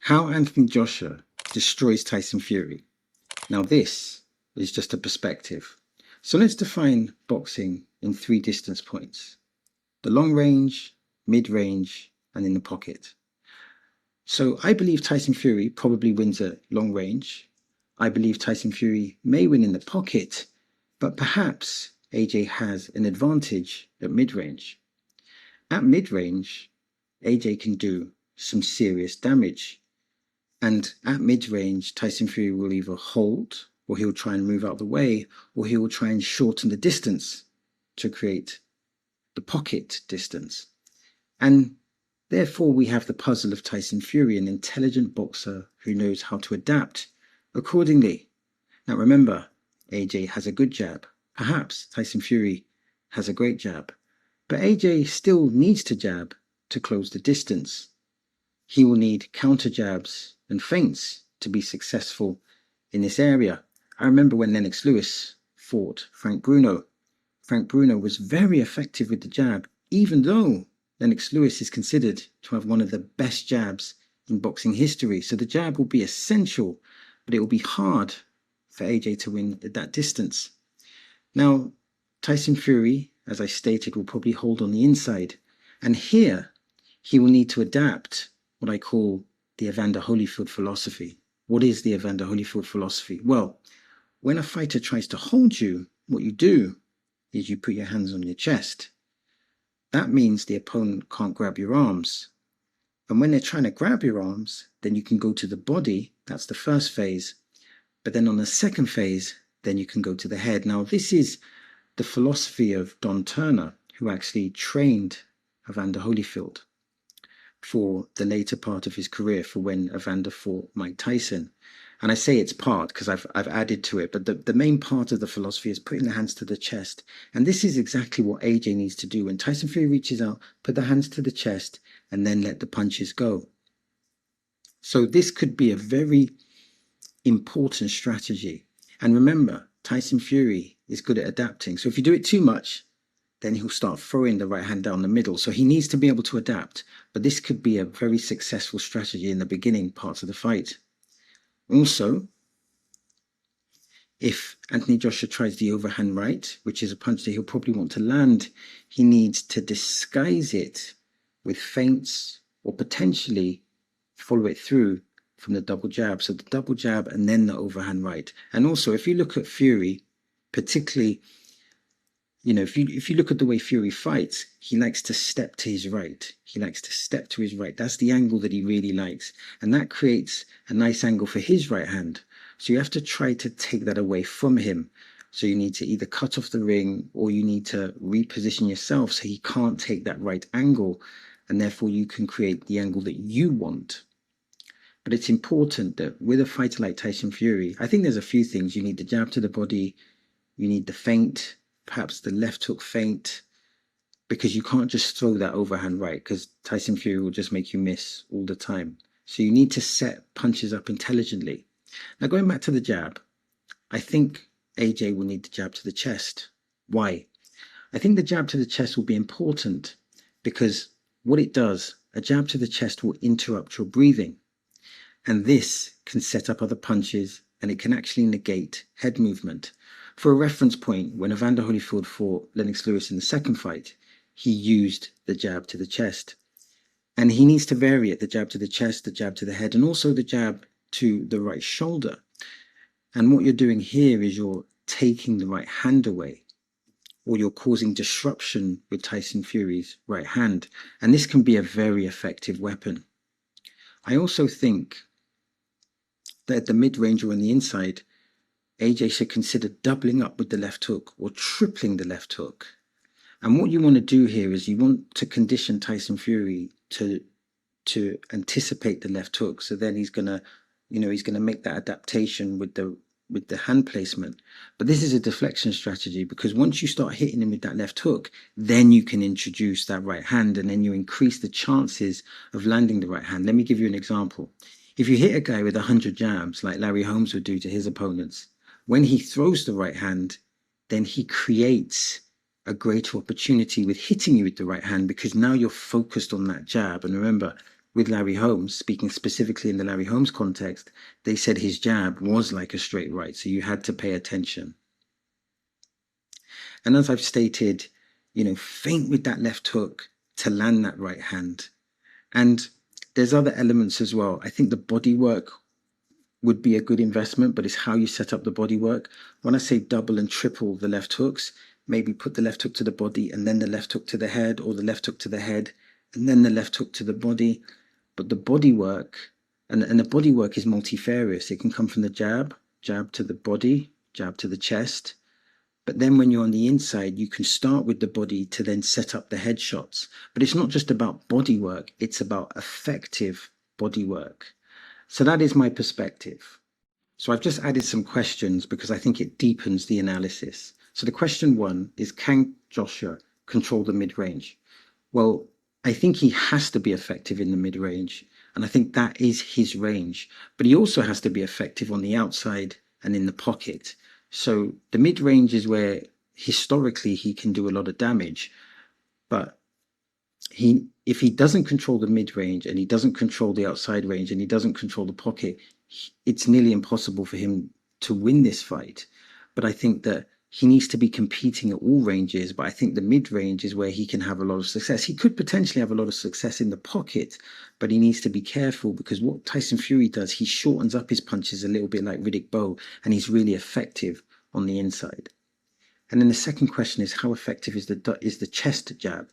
How Anthony Joshua destroys Tyson Fury. Now this is just a perspective. So let's define boxing in 3 distance points: the long range, mid range, and in the pocket. So I believe Tyson Fury probably wins at long range. I believe Tyson Fury may win in the pocket, but perhaps AJ has an advantage at mid range. At mid range, AJ can do some serious damage. And at mid-range, Tyson Fury will either hold, or he'll try and move out the way, or he will try and shorten the distance to create the pocket distance. And therefore, we have the puzzle of Tyson Fury, an intelligent boxer who knows how to adapt accordingly. Now remember, AJ has a good jab. Perhaps Tyson Fury has a great jab. But AJ still needs to jab to close the distance. He will need counter jabs and feints to be successful in this area. I remember when Lennox Lewis fought Frank Bruno. Frank Bruno was very effective with the jab, even though Lennox Lewis is considered to have one of the best jabs in boxing history. So the jab will be essential, but it will be hard for AJ to win at that distance. Now, Tyson Fury, as I stated, will probably hold on the inside. And here, he will need to adapt what I call the Evander Holyfield philosophy. What is the Evander Holyfield philosophy? Well, when a fighter tries to hold you, what you do is you put your hands on your chest. That means the opponent can't grab your arms. And when they're trying to grab your arms, then you can go to the body. That's the first phase. But then on the second phase, then you can go to the head. Now, this is the philosophy of Don Turner, who actually trained Evander Holyfield for the later part of his career, for when Evander fought Mike Tyson. And I say it's part because I've added to it, but the main part of the philosophy is putting the hands to the chest. And this is exactly what AJ needs to do. When Tyson Fury reaches out, put the hands to the chest and then let the punches go. So this could be a very important strategy. And remember, Tyson Fury is good at adapting. So if you do it too much, then he'll start throwing the right hand down the middle. So he needs to be able to adapt. But this could be a very successful strategy in the beginning parts of the fight. Also, if Anthony Joshua tries the overhand right, which is a punch that he'll probably want to land, he needs to disguise it with feints or potentially follow it through from the double jab. So the double jab and then the overhand right. And also, if you look at Fury, particularly, if you look at the way Fury fights, he likes to step to his right. He likes to step to his right. That's the angle that he really likes. And that creates a nice angle for his right hand. So you have to try to take that away from him. So you need to either cut off the ring or you need to reposition yourself so he can't take that right angle. And therefore you can create the angle that you want. But it's important that with a fighter like Tyson Fury, I think there's a few things. You need the jab to the body. You need the feint, perhaps the left hook feint, because you can't just throw that overhand right, because Tyson Fury will just make you miss all the time. So you need to set punches up intelligently. Now going back to the jab, I think AJ will need the jab to the chest. Why? I think the jab to the chest will be important because what it does, a jab to the chest will interrupt your breathing. And this can set up other punches and it can actually negate head movement. For a reference point, when Evander Holyfield fought Lennox Lewis in the second fight, he used the jab to the chest. And he needs to vary it, the jab to the chest, the jab to the head, and also the jab to the right shoulder. And what you're doing here is you're taking the right hand away, or you're causing disruption with Tyson Fury's right hand. And this can be a very effective weapon. I also think that at the mid-range or on the inside, AJ should consider doubling up with the left hook or tripling the left hook. And what you want to do here is you want to condition Tyson Fury to anticipate the left hook. So then he's gonna make that adaptation with the hand placement. But this is a deflection strategy because once you start hitting him with that left hook, then you can introduce that right hand and then you increase the chances of landing the right hand. Let me give you an example. If you hit a guy with 100 jabs like Larry Holmes would do to his opponents, when he throws the right hand, then he creates a greater opportunity with hitting you with the right hand because now you're focused on that jab. And remember, with Larry Holmes, speaking specifically in the Larry Holmes context, they said his jab was like a straight right, so you had to pay attention. And as I've stated, feint with that left hook to land that right hand. And there's other elements as well. I think the body work would be a good investment, but it's how you set up the body work. When I say double and triple the left hooks, maybe put the left hook to the body and then the left hook to the head, or the left hook to the head and then the left hook to the body. But the body work, and the body work is multifarious. It can come from the jab to the body, jab to the chest. But then when you're on the inside, you can start with the body to then set up the head shots. But it's not just about body work, it's about effective body work. So that is my perspective. So I've just added some questions because I think it deepens the analysis. So the question 1 is, can Joshua control the mid-range? Well, I think he has to be effective in the mid-range, and I think that is his range. But he also has to be effective on the outside and in the pocket. So the mid-range is where historically he can do a lot of damage, but if he doesn't control the mid-range and he doesn't control the outside range and he doesn't control the pocket, it's nearly impossible for him to win this fight. But I think that he needs to be competing at all ranges, but I think the mid-range is where he can have a lot of success. He could potentially have a lot of success in the pocket, but he needs to be careful, because what Tyson Fury does, he shortens up his punches a little bit like Riddick Bowe, and he's really effective on the inside. And then the second question is, how effective is the chest jab?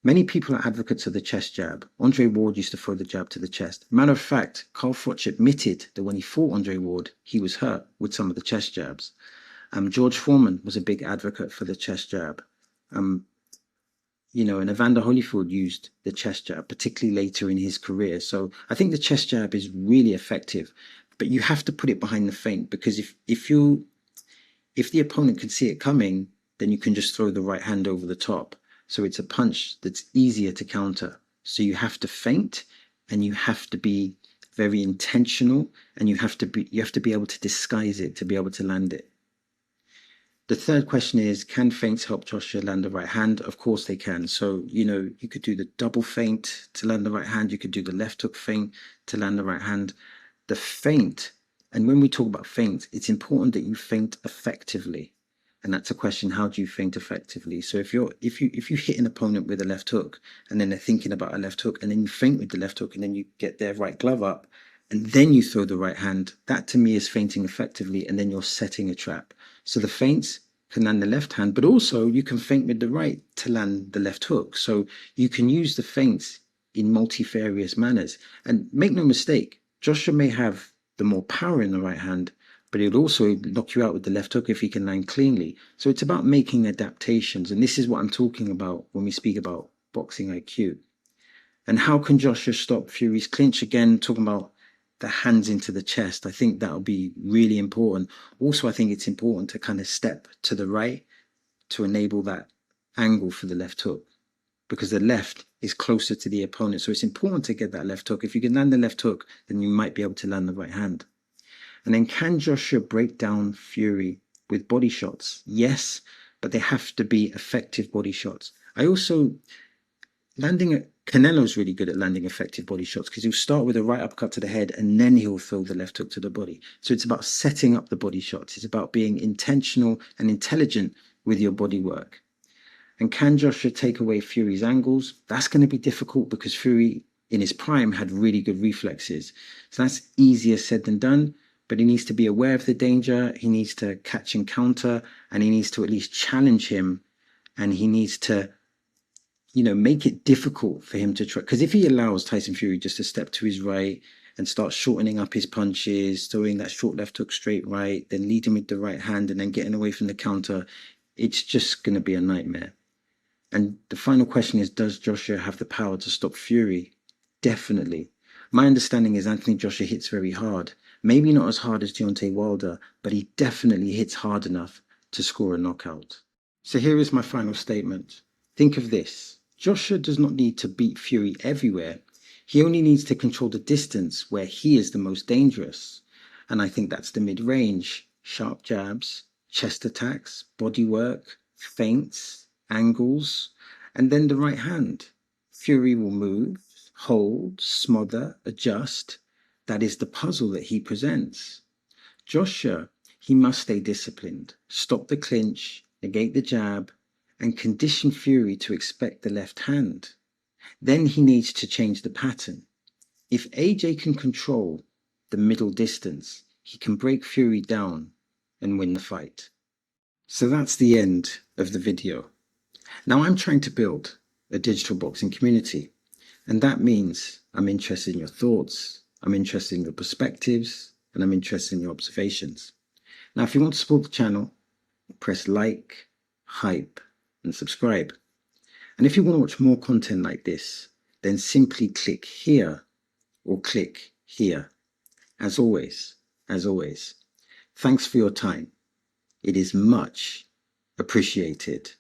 Many people are advocates of the chest jab. Andre Ward used to throw the jab to the chest. Matter of fact, Carl Froch admitted that when he fought Andre Ward, he was hurt with some of the chest jabs. George Foreman was a big advocate for the chest jab. And Evander Holyfield used the chest jab, particularly later in his career. So I think the chest jab is really effective, but you have to put it behind the feint, because if the opponent can see it coming, then you can just throw the right hand over the top. So it's a punch that's easier to counter. So you have to feint, and you have to be very intentional, and you have to be able to disguise it to be able to land it. The third question is, can feints help Joshua land the right hand? Of course they can. So, you could do the double feint to land the right hand. You could do the left hook feint to land the right hand. The feint, and when we talk about feint, it's important that you feint effectively. And that's a question, how do you feint effectively? So if you hit an opponent with a left hook, and then they're thinking about a left hook, and then you feint with the left hook, and then you get their right glove up, and then you throw the right hand, that to me is feinting effectively, and then you're setting a trap. So the feints can land the left hand, but also you can feint with the right to land the left hook. So you can use the feints in multifarious manners. And make no mistake, Joshua may have the more power in the right hand, but he'll also knock you out with the left hook if he can land cleanly. So it's about making adaptations, and this is what I'm talking about when we speak about boxing IQ. And how can Joshua stop Fury's clinch? Again, talking about the hands into the chest. I think that'll be really important. Also, I think it's important to kind of step to the right to enable that angle for the left hook, because the left is closer to the opponent. So it's important to get that left hook. If you can land the left hook, then you might be able to land the right hand. And then, can Joshua break down Fury with body shots? Yes, but they have to be effective body shots. Canelo's really good at landing effective body shots, because he'll start with a right uppercut to the head and then he'll throw the left hook to the body. So it's about setting up the body shots. It's about being intentional and intelligent with your body work. And can Joshua take away Fury's angles? That's going to be difficult, because Fury in his prime had really good reflexes. So that's easier said than done, but he needs to be aware of the danger. He needs to catch and counter, and he needs to at least challenge him, and he needs to make it difficult for him to try. Because if he allows Tyson Fury just to step to his right and start shortening up his punches, throwing that short left hook straight right, then lead him with the right hand and then getting away from the counter, it's just going to be a nightmare. And the final question is, does Joshua have the power to stop Fury? Definitely. My understanding is Anthony Joshua hits very hard. Maybe not as hard as Deontay Wilder, but he definitely hits hard enough to score a knockout. So here is my final statement. Think of this. Joshua does not need to beat Fury everywhere. He only needs to control the distance where he is the most dangerous. And I think that's the mid-range. Sharp jabs, chest attacks, body work, feints, angles, and then the right hand. Fury will move, hold, smother, adjust. That is the puzzle that he presents. Joshua, he must stay disciplined, stop the clinch, negate the jab, and condition Fury to expect the left hand. Then he needs to change the pattern. If AJ can control the middle distance, he can break Fury down and win the fight. So that's the end of the video. Now I'm trying to build a digital boxing community, and that means I'm interested in your thoughts, I'm interested in your perspectives, and I'm interested in your observations. Now, if you want to support the channel, press like, hype, and subscribe. And if you want to watch more content like this, then simply click here or click here. As always, thanks for your time. It is much appreciated.